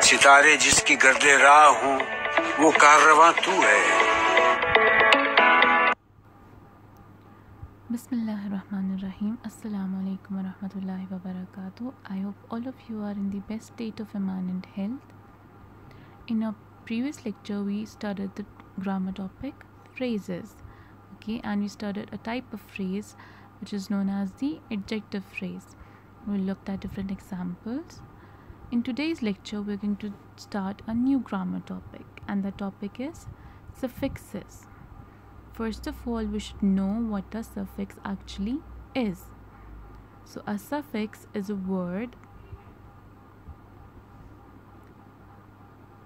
सितारे जिसकी गर्दे राह हूँ वो कारवां तू है। Bismillahirrahmanirrahim. Assalamu alaikum wa rahmatullahi wa barakatuh. I hope all of you are in the best state of Iman and health. In our previous lecture, we studied the grammar topic phrases. Okay, and we studied a type of phrase which is known as the adjective phrase. We looked at different examples. In today's lecture, we're going to start a new grammar topic, and the topic is suffixes. First of all, we should know what a suffix actually is. So a suffix is a word.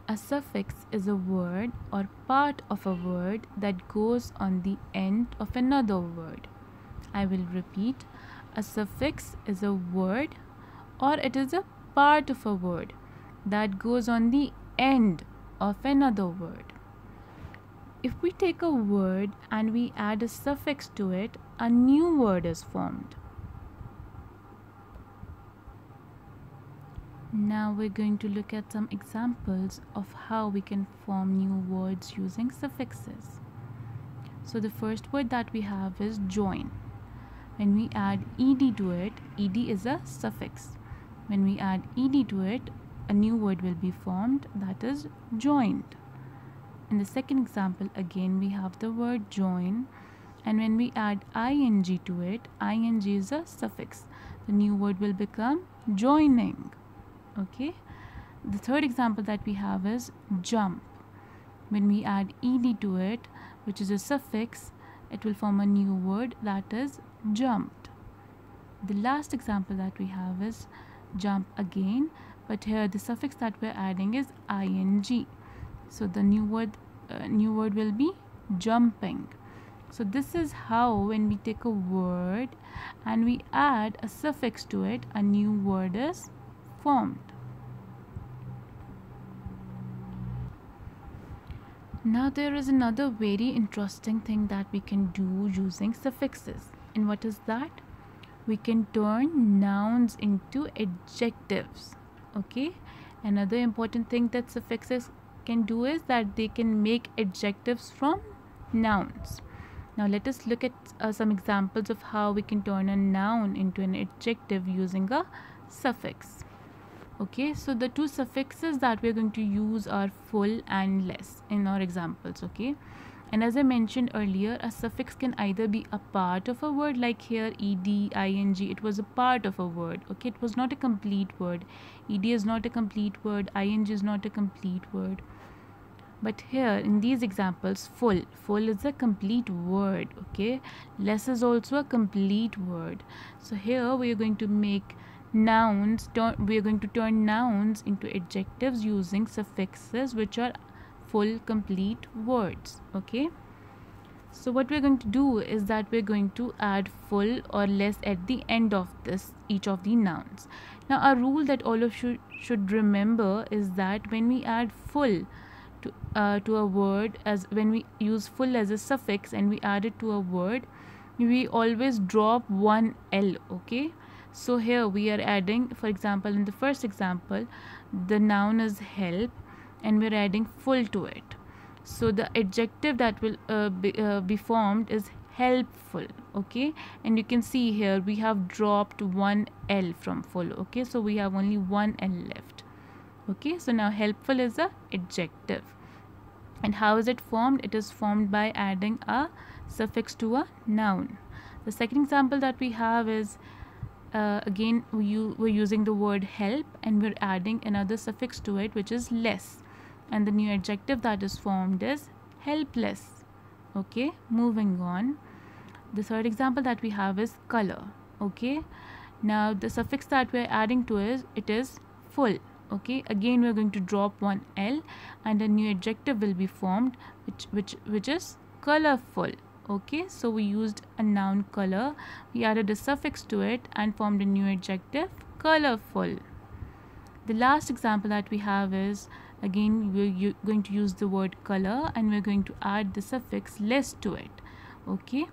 A suffix is a word or part of a word that goes on the end of another word. I will repeat. A suffix is a word or it is a part of a word that goes on the end of another word. If we take a word and we add a suffix to it, a new word is formed. Now we're going to look at some examples of how we can form new words using suffixes. So the first word that we have is join. When we add ed to it, ed is a suffix. When we add ed to it, a new word will be formed, that is joined. In the second example, again we have the word join, and when we add ing to it, ing is a suffix. The new word will become joining. Okay. The third example that we have is jump. When we add ed to it, which is a suffix, it will form a new word, that is jumped. The last example that we have is jump again, but here the suffix that we're adding is ing. So the new word will be jumping. So this is how, when we take a word and we add a suffix to it, a new word is formed. Now there is another very interesting thing that we can do using suffixes. And what is that? We can turn nouns into adjectives. Okay. Another important thing that suffixes can do is that they can make adjectives from nouns. Now let us look at some examples of how we can turn a noun into an adjective using a suffix. Okay, so the two suffixes that we're going to use are full and less in our examples. Okay, and as I mentioned earlier, a suffix can either be a part of a word, like here ed, ing, it was a part of a word. Okay, it was not a complete word. Ed is not a complete word, ing is not a complete word. But here in these examples, full is a complete word. Okay, less is also a complete word. So here we are going to make nouns, we are going to turn nouns into adjectives using suffixes which are full complete words. Okay, so what we're going to do is that we're going to add full or less at the end of each of the nouns. Now a rule that all of you should remember is that when we add full to a word, as when we use full as a suffix and we add it to a word, we always drop one L. Okay, so here we are adding, for example, in the first example, the noun is help and we're adding full to it. So the adjective that will be formed is helpful. Okay, and you can see here we have dropped one L from full. Okay, so we have only one L left. Okay, so now helpful is a adjective. And how is it formed? It is formed by adding a suffix to a noun. The second example that we have is again we're using the word help and we're adding another suffix to it, which is less, and the new adjective that is formed is helpless. Okay, moving on. The third example that we have is color. Okay, now the suffix that we're adding to it is full. Okay, again we're going to drop one L and a new adjective will be formed, which is colorful. Okay, so we used a noun color, we added a suffix to it and formed a new adjective colorful. The last example that we have is, again we're going to use the word color and we're going to add the suffix less to it. Okay,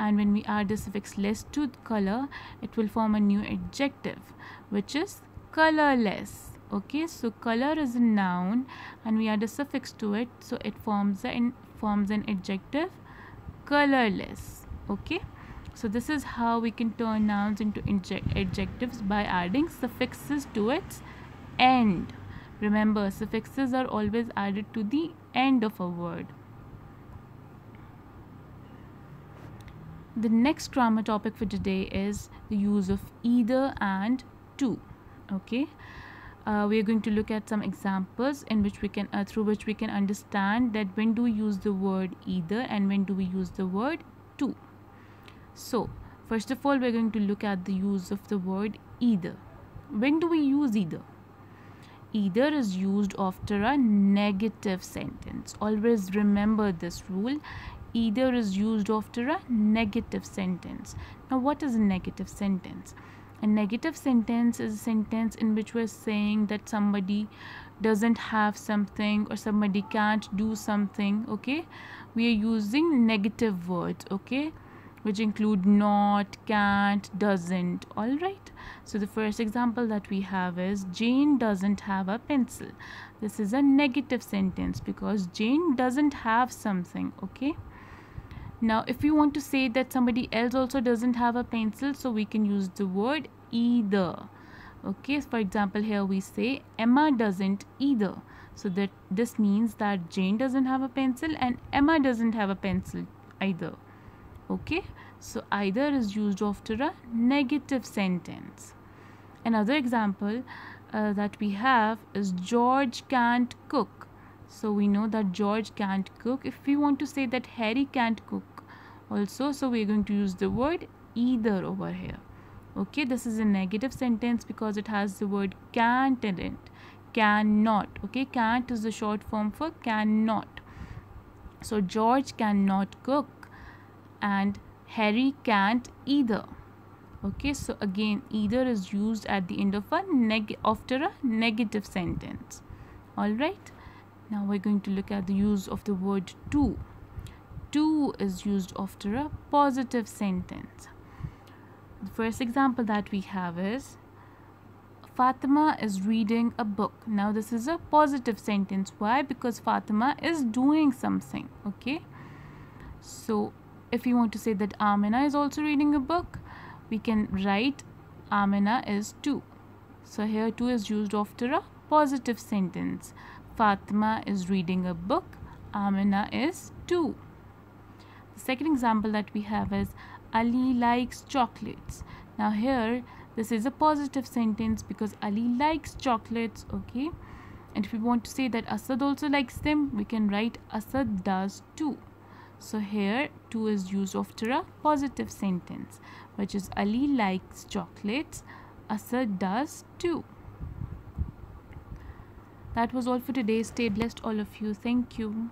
and when we add the suffix less to color, it will form a new adjective, which is colorless. Okay, so color is a noun and we add a suffix to it, so it forms an adjective, colorless. Okay, so this is how we can turn nouns into adjectives, by adding suffixes to its end. Remember, suffixes are always added to the end of a word. The next grammar topic for today is the use of either and to. Okay, we are going to look at some examples in which we can through which we can understand that when do we use the word either and when do we use the word to. So first of all, we're going to look at the use of the word either. When do we use either? Either is used after a negative sentence. Always remember this rule. Either is used after a negative sentence. Now, what is a negative sentence? A negative sentence is a sentence in which we're saying that somebody doesn't have something or somebody can't do something. Okay, we are using negative words, okay, which include not, can't, doesn't. All right, so the first example that we have is Jane doesn't have a pencil. This is a negative sentence because Jane doesn't have something. Okay, now if we want to say that somebody else also doesn't have a pencil, so we can use the word either. Okay, for example, here we say Emma doesn't either, so that this means that Jane doesn't have a pencil and Emma doesn't have a pencil either. Okay, so either is used after a negative sentence. Another example that we have is George can't cook. So we know that George can't cook. If we want to say that Harry can't cook also, so we're going to use the word either over here. Okay, this is a negative sentence because it has the word can't in it. Cannot. Okay, can't is the short form for cannot. So George cannot cook and Harry can't either. Okay, so again, either is used at the end of a after a negative sentence. All right, now we're going to look at the use of the word to. To is used after a positive sentence. The first example that we have is Fatima is reading a book. Now this is a positive sentence. Why? Because Fatima is doing something. Okay, so if you want to say that Amina is also reading a book, we can write Amina is too. So here too is used after a positive sentence. Fatima is reading a book. Amina is too. The second example that we have is Ali likes chocolates. Now here this is a positive sentence because Ali likes chocolates. Okay, and if we want to say that Asad also likes them, we can write Asad does too. So here to is used after a positive sentence, which is Ali likes chocolates, Asad does too. That was all for today. Stay blessed all of you. Thank you.